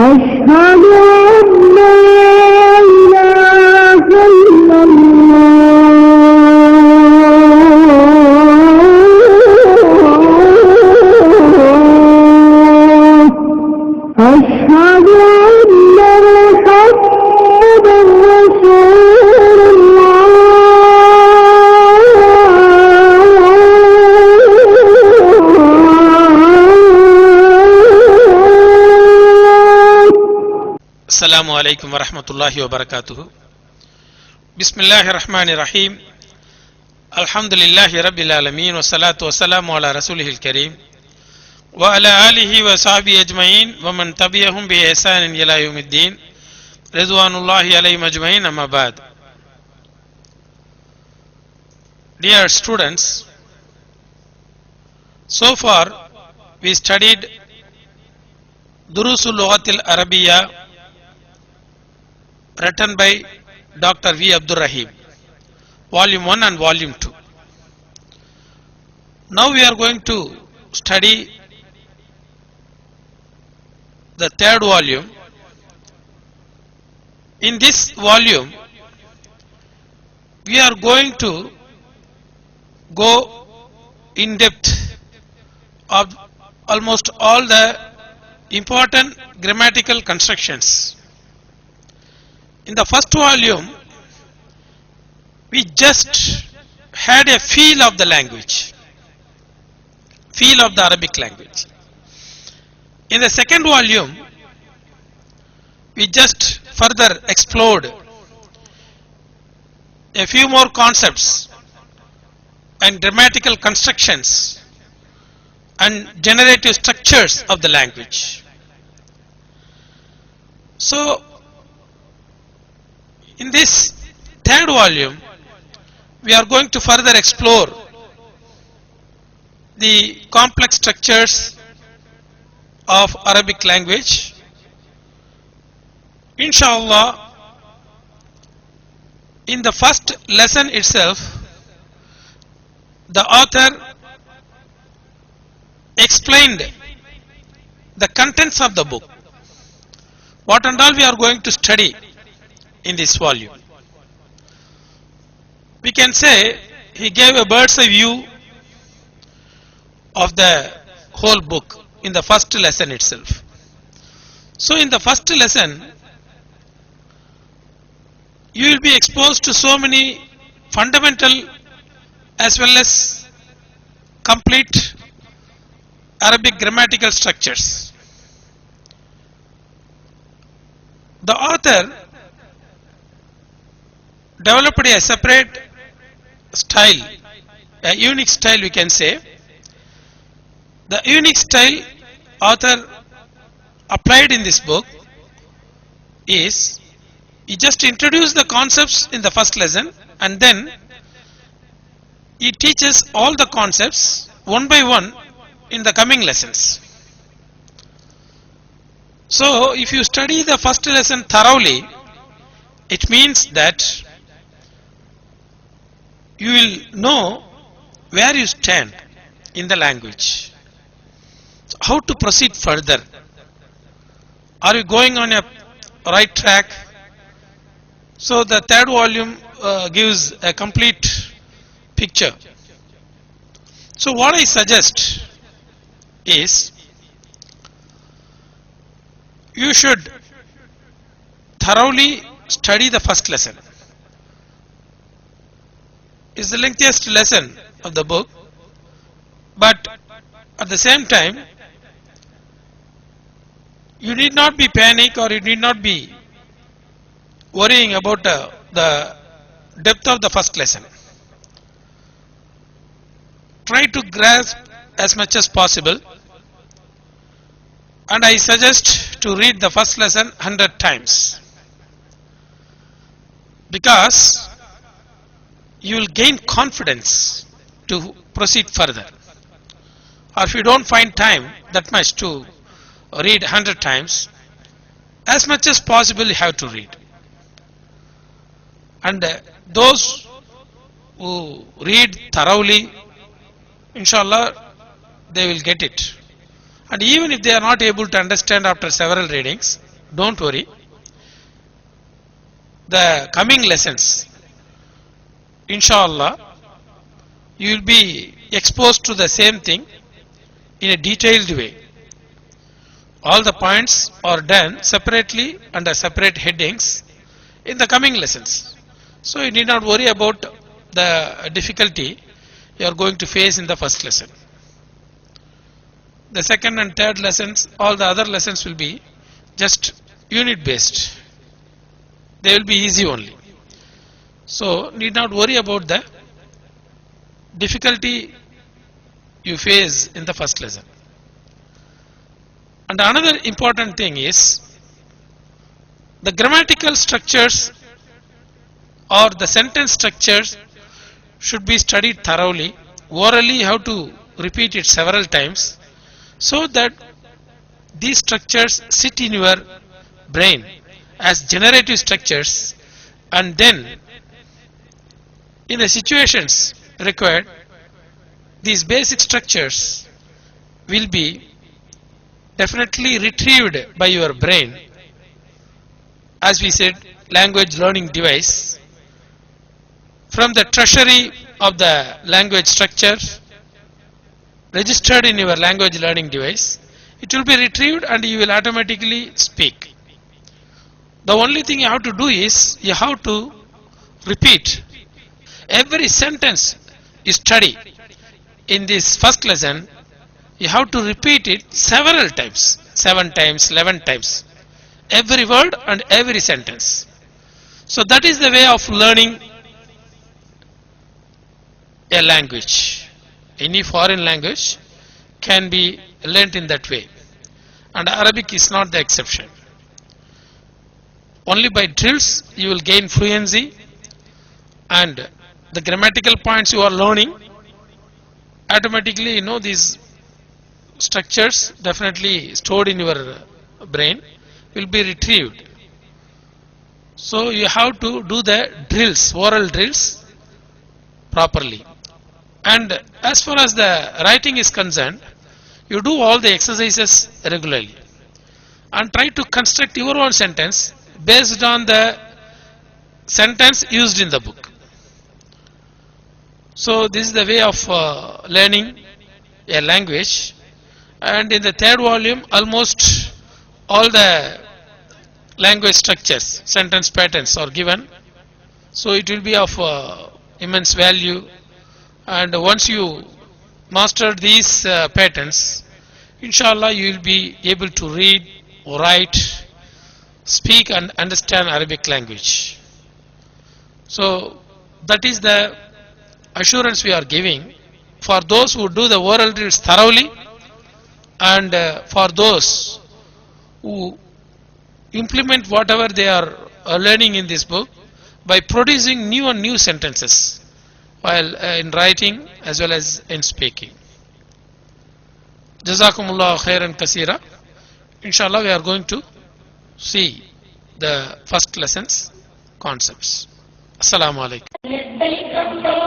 أشهد أن لا إله إلا الله أشهد أن محمدا رسول الله Assalamu alaikum wa rahmatullahi wa barakatuhu. Bismillahir Rahmanir Rahim. Alhamdulillahi Rabbil Alameen wa salatu wa salamu ala Rasulihil Kareem wa ala alihi wa sahbihi ajma'in wa man tabi'ahum bi ihsanin ila yawmiddin. Ridwanullahi alayhim ajma'in, amma ba'd. Dear students, so far we studied Durusul Lughatil Arabiya written by Dr. V. Abdur Rahim, volume 1 and volume 2. Now we are going to study the third volume. In this volume, we are going to go in depth of almost all the important grammatical constructions. In the first volume, we just had a feel of the language, feel of the Arabic language. In the second volume, we just further explored a few more concepts and grammatical constructions and generative structures of the language. So, in this third volume, we are going to further explore the complex structures of Arabic language. Inshallah, in the first lesson itself, the author explained the contents of the book, what and all we are going to study in this volume. We can say he gave a bird's eye view of the whole book in the first lesson itself. So in the first lesson, you will be exposed to so many fundamental as well as complete Arabic grammatical structures. The author developed a separate style, a unique style we can say. The unique style author applied in this book is he just introduced the concepts in the first lesson and then he teaches all the concepts one by one in the coming lessons. So if you study the first lesson thoroughly, it means that you will know where you stand in the language. So how to proceed further? Are you going on a right track? So the third volume gives a complete picture. So what I suggest is you should thoroughly study the first lesson. It's the lengthiest lesson of the book, but at the same time, you need not be panic or you need not be worrying about the depth of the first lesson. Try to grasp as much as possible, and I suggest to read the first lesson 100 times, because you will gain confidence to proceed further. Or if you don't find time that much to read 100 times, as much as possible you have to read. And those who read thoroughly, inshallah, they will get it. And even if they are not able to understand after several readings, don't worry. The coming lessons, inshallah, you will be exposed to the same thing in a detailed way. All the points are done separately under separate headings in the coming lessons. So you need not worry about the difficulty you are going to face in the first lesson. The second and third lessons, all the other lessons will be just unit based. They will be easy only. So need not worry about the difficulty you face in the first lesson. And another important thing is the grammatical structures or the sentence structures should be studied thoroughly. Orally, you have to repeat it several times so that these structures sit in your brain as generative structures, and then in the situations required, these basic structures will be definitely retrieved by your brain. As we said, language learning device, from the treasury of the language structure registered in your language learning device, it will be retrieved and you will automatically speak. The only thing you have to do is you have to repeat every sentence you study in this first lesson. You have to repeat it several times, 7 times, 11 times, every word and every sentence. So that is the way of learning a language. Any foreign language can be learnt in that way, and Arabic is not the exception. Only by drills you will gain fluency, and the grammatical points you are learning, automatically you know these structures definitely stored in your brain will be retrieved. So you have to do the drills, oral drills properly. And as far as the writing is concerned, you do all the exercises regularly and try to construct your own sentence based on the sentence used in the book. So this is the way of learning a language. And in the third volume, almost all the language structures, sentence patterns are given. So it will be of immense value. And once you master these patterns, inshallah you will be able to read, write, speak and understand Arabic language. So that is the assurance we are giving for those who do the oral drills thoroughly, and for those who implement whatever they are learning in this book by producing new and new sentences while in writing as well as in speaking. Jazakumullah khairan kasira. Inshallah we are going to see the first lessons concepts. Assalamu alaikum.